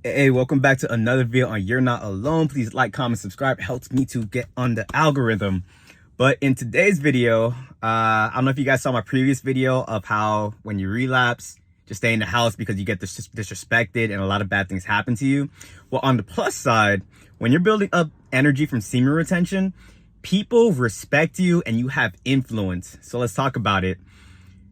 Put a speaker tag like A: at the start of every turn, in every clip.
A: Hey, welcome back to another video on You're Not Alone. Please like, comment, subscribe. It helps me to get on the algorithm. But in today's video, I don't know if you guys saw my previous video of how when you relapse, just stay in the house because you get disrespected and a lot of bad things happen to you. Well, on the plus side, when you're building up energy from semen retention, people respect you and you have influence. So let's talk about it.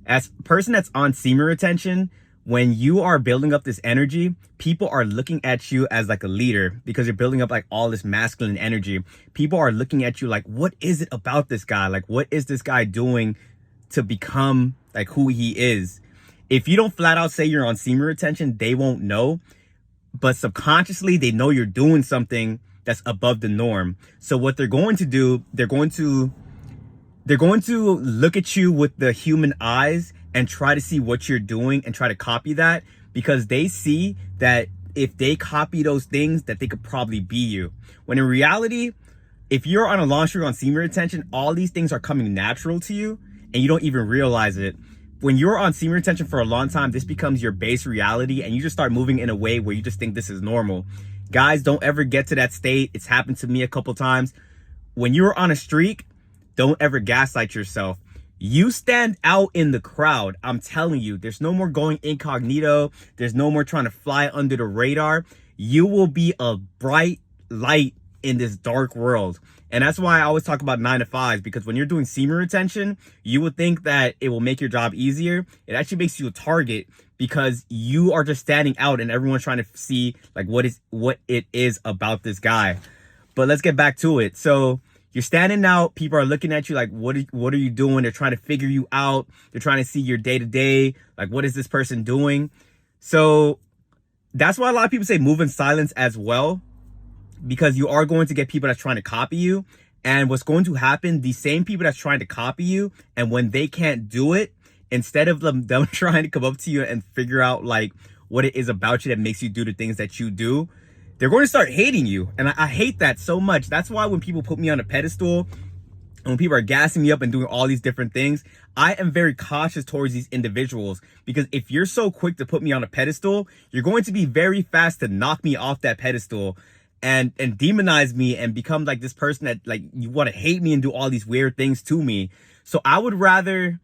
A: As a person that's on semen retention, when you are building up this energy, people are looking at you as like a leader because you're building up like all this masculine energy. People are looking at you like, what is it about this guy? Like, what is this guy doing to become like who he is? If you don't flat out say you're on semen retention, they won't know. But subconsciously, they know you're doing something that's above the norm. So what they're going to do, they're going to look at you with the human eyes and try to see what you're doing and try to copy that, because they see that if they copy those things that they could probably be you. When in reality, if you're on a launch route on semen retention, all these things are coming natural to you and you don't even realize it. When you're on semen retention for a long time, this becomes your base reality and you just start moving in a way where you just think this is normal. Guys, don't ever get to that state. It's happened to me a couple times. When you're on a streak, don't ever gaslight yourself. You stand out in the crowd. I'm telling you, there's no more going incognito. There's no more trying to fly under the radar. You will be a bright light in this dark world. And that's why I always talk about 9 to 5s, because when you're doing semen retention, you would think that it will make your job easier. It actually makes you a target because you are just standing out and everyone's trying to see like what it is about this guy. But let's get back to it. So you're standing out. People are looking at you like, what are you doing? They're trying to figure you out. They're trying to see your day to day. Like, what is this person doing? So that's why a lot of people say move in silence as well, because you are going to get people that's trying to copy you. And what's going to happen, the same people that's trying to copy you, and when they can't do it, instead of them trying to come up to you and figure out like what it is about you that makes you do the things that you do, they're going to start hating you. And I hate that so much. That's why when people put me on a pedestal and when people are gassing me up and doing all these different things, I am very cautious towards these individuals, because if you're so quick to put me on a pedestal, you're going to be very fast to knock me off that pedestal and demonize me and become like this person that like you want to hate me and do all these weird things to me. So I would rather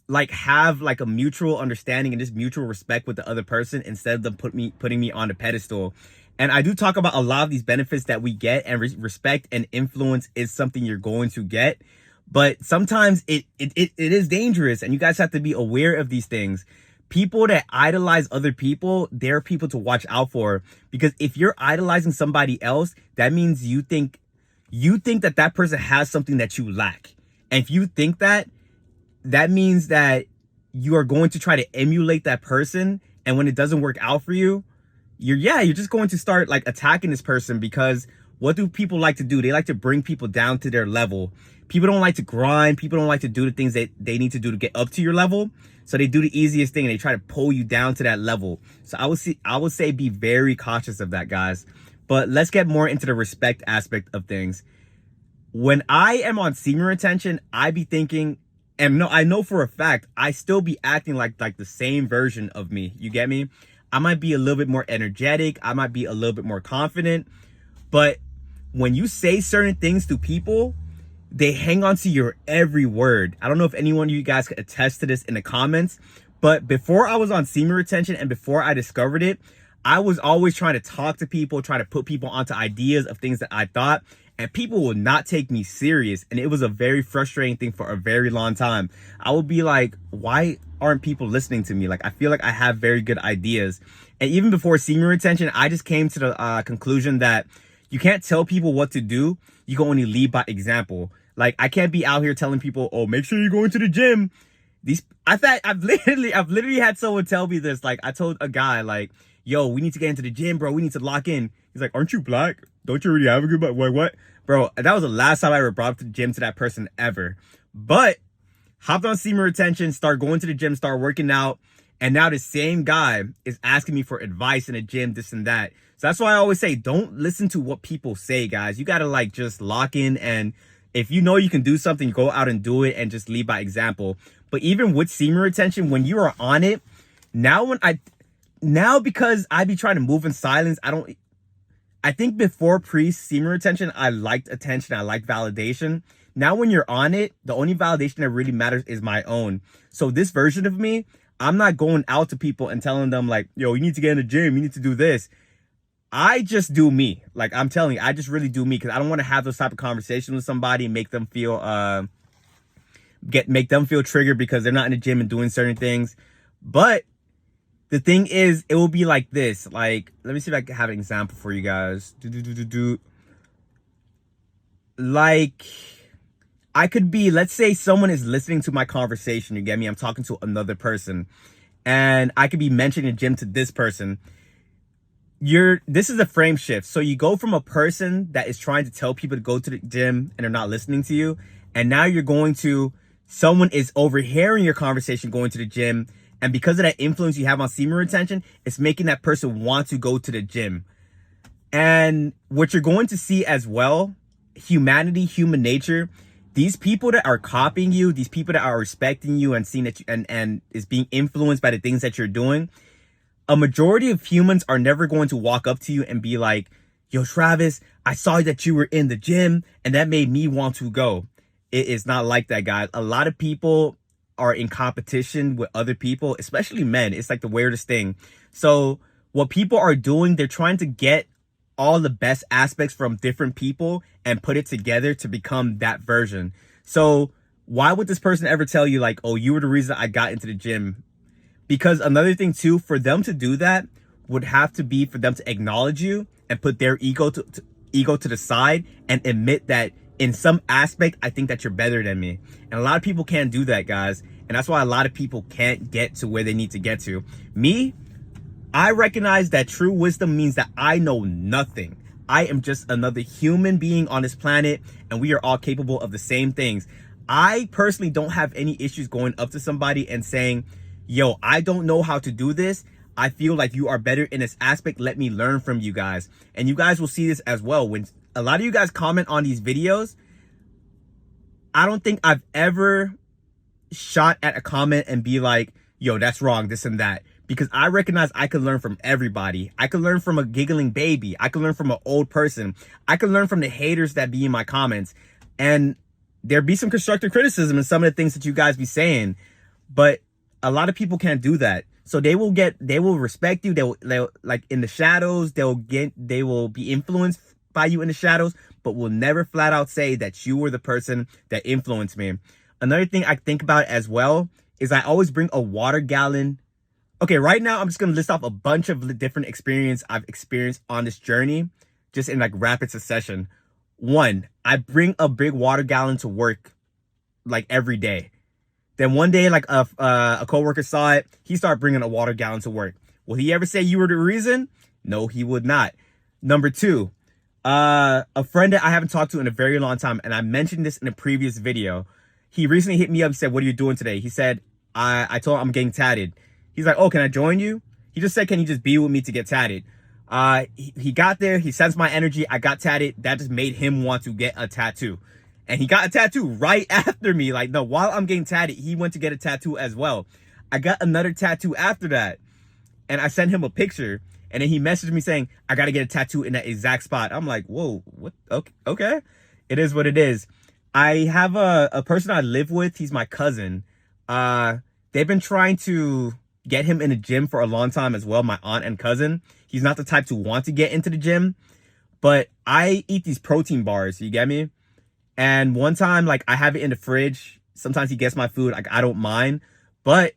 A: like have like a mutual understanding and just mutual respect with the other person instead of them putting me on a pedestal. And I do talk about a lot of these benefits that we get, and respect and influence is something you're going to get. But sometimes it is dangerous, and you guys have to be aware of these things. People that idolize other people, they're people to watch out for, because if you're idolizing somebody else, that means you think that person has something that you lack. And if you think that, that means that you are going to try to emulate that person. And when it doesn't work out for you, you're just going to start like attacking this person, because what do people like to do? They like to bring people down to their level. People don't like to grind. People don't like to do the things that they need to do to get up to your level. So they do the easiest thing and they try to pull you down to that level. So I would say be very cautious of that, guys. But let's get more into the respect aspect of things. When I am on semen retention, I be thinking, and no, I know for a fact, I still be acting like the same version of me. You get me? I might be a little bit more energetic. I might be a little bit more confident. But when you say certain things to people, they hang on to your every word. I don't know if anyone of you guys could attest to this in the comments, but before I was on semen retention and before I discovered it, I was always trying to talk to people, try to put people onto ideas of things that I thought, and people would not take me serious. And it was a very frustrating thing for a very long time. I would be like, why aren't people listening to me? Like, I feel like I have very good ideas. And even before semen retention, I just came to the conclusion that you can't tell people what to do. You can only lead by example. Like, I can't be out here telling people, oh, make sure you're going to the gym. I've literally had someone tell me this. Like, I told a guy, like, yo, we need to get into the gym, bro. We need to lock in. He's like, aren't you black? Don't you already have a good butt? What? Bro, that was the last time I ever brought up the gym to that person ever. But hopped on semen retention, start going to the gym, start working out. And now the same guy is asking me for advice in the gym, this and that. So that's why I always say, don't listen to what people say, guys. You got to like just lock in. And if you know you can do something, go out and do it and just lead by example. But even with semen retention, when you are on it, now now because I be trying to move in silence, I think before semen retention, I liked attention, I liked validation. Now when you're on it, the only validation that really matters is my own. So this version of me, I'm not going out to people and telling them like, yo, you need to get in the gym, you need to do this. I just do me. Like, I'm telling you, I just really do me, because I don't want to have those type of conversations with somebody and make them feel triggered because they're not in the gym and doing certain things. But the thing is, it will be like this. Like, let me see if I can have an example for you guys. Like, I could be, let's say someone is listening to my conversation, you get me? I'm talking to another person, and I could be mentioning the gym to this person. This is a frame shift. So you go from a person that is trying to tell people to go to the gym and they're not listening to you, and now you're going to someone is overhearing your conversation going to the gym, and because of that influence you have on semen retention, it's making that person want to go to the gym. And what you're going to see as well, humanity, human nature, these people that are copying you, these people that are respecting you and seeing that you and is being influenced by the things that you're doing, a majority of humans are never going to walk up to you and be like, yo, Travis, I saw that you were in the gym and that made me want to go. It is not like that, guys. A lot of people are in competition with other people, especially men. It's like the weirdest thing. So what people are doing, they're trying to get all the best aspects from different people and put it together to become that version. So why would this person ever tell you like, oh, you were the reason I got into the gym? Because another thing too, for them to do that would have to be for them to acknowledge you and put their ego to the side and admit that in some aspect, I think that you're better than me. And a lot of people can't do that, guys. And that's why a lot of people can't get to where they need to get to. Me, I recognize that true wisdom means that I know nothing. I am just another human being on this planet, and we are all capable of the same things. I personally don't have any issues going up to somebody and saying, yo, I don't know how to do this. I feel like you are better in this aspect. Let me learn from you guys. And you guys will see this as well. When a lot of you guys comment on these videos, I don't think I've ever shot at a comment and be like, yo, that's wrong, this and that. Because I recognize I can learn from everybody. I can learn from a giggling baby. I can learn from an old person. I can learn from the haters that be in my comments. And there be some constructive criticism in some of the things that you guys be saying. But a lot of people can't do that. So they will respect you. They'll like in the shadows, they will be influenced by you in the shadows, but will never flat out say that you were the person that influenced me. Another thing I think about as well is I always bring a water gallon. Okay, right now I'm just going to list off a bunch of different experience I've experienced on this journey, just in like rapid succession. 1, I bring a big water gallon to work like every day. Then one day, like a coworker saw it. He started bringing a water gallon to work. Will he ever say you were the reason? No, he would not. Number 2, a friend that I haven't talked to in a very long time, and I mentioned this in a previous video. He recently hit me up and said, what are you doing today? He said, I told him I'm getting tatted. He's like, oh, can I join you? He just said, can you just be with me to get tatted? He got there. He sensed my energy. I got tatted. That just made him want to get a tattoo. And he got a tattoo right after me. Like, no, while I'm getting tatted, he went to get a tattoo as well. I got another tattoo after that. And I sent him a picture. And then he messaged me saying, I got to get a tattoo in that exact spot. I'm like, whoa, what? Okay. It is what it is. I have a person I live with. He's my cousin. They've been trying to get him in the gym for a long time as well, my aunt and cousin. He's not the type to want to get into the gym. But I eat these protein bars, you get me? And one time, like, I have it in the fridge. Sometimes he gets my food. Like, I don't mind. But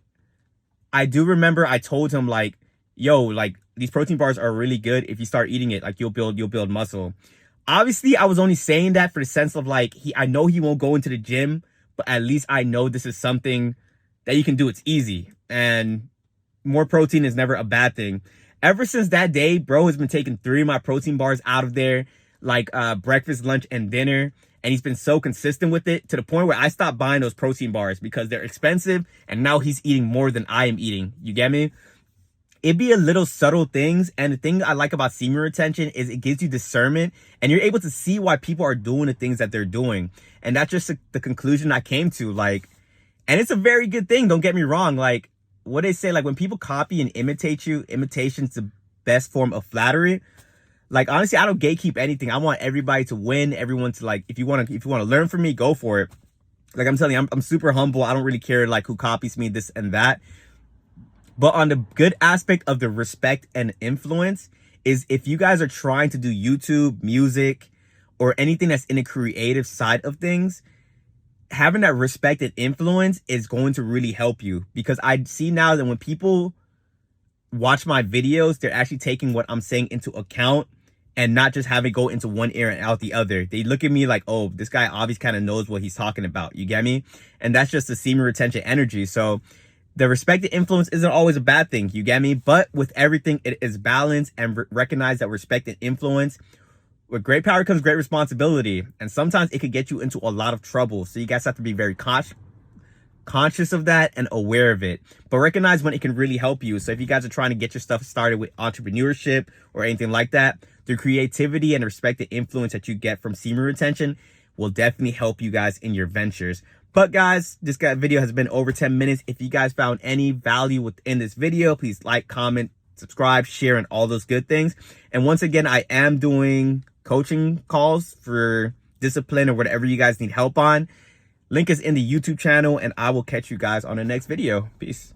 A: I do remember I told him, like, yo, like, these protein bars are really good. If you start eating it, like, you'll build muscle. Obviously, I was only saying that for the sense of, like, I know he won't go into the gym, but at least I know this is something that you can do. It's easy. And more protein is never a bad thing. Ever since that day, bro has been taking 3 of my protein bars out of there, like, breakfast, lunch, and dinner. And he's been so consistent with it to the point where I stopped buying those protein bars because they're expensive. And now he's eating more than I am eating. You get me? It'd be a little subtle things. And the thing I like about semen retention is it gives you discernment. And you're able to see why people are doing the things that they're doing. And that's just the conclusion I came to. Like, and it's a very good thing. Don't get me wrong. Like, what they say, like when people copy and imitate you, imitation's the best form of flattery. Like honestly, I don't gatekeep anything. I want everybody to win, everyone to like, if you want to learn from me, go for it. Like I'm telling you, I'm super humble. I don't really care like who copies me, this and that. But on the good aspect of the respect and influence is if you guys are trying to do YouTube, music, or anything that's in the creative side of things, having that respect and influence is going to really help you. Because I see now that when people watch my videos, they're actually taking what I'm saying into account and not just have it go into one ear and out the other. They look at me like, oh, this guy obviously kind of knows what he's talking about. You get me? And that's just the semen retention energy. So the respect and influence isn't always a bad thing. You get me? But with everything, it is balance, and recognize that respect and influence, with great power comes great responsibility. And sometimes it could get you into a lot of trouble. So you guys have to be very conscious of that and aware of it, but recognize when it can really help you. So if you guys are trying to get your stuff started with entrepreneurship or anything like that, the creativity and respect and influence that you get from semen retention will definitely help you guys in your ventures. But guys, this video has been over 10 minutes. If you guys found any value within this video, please like, comment, subscribe, share, and all those good things. And once again, I am doing coaching calls for discipline or whatever you guys need help on. Link is in the YouTube channel, and I will catch you guys on the next video. Peace.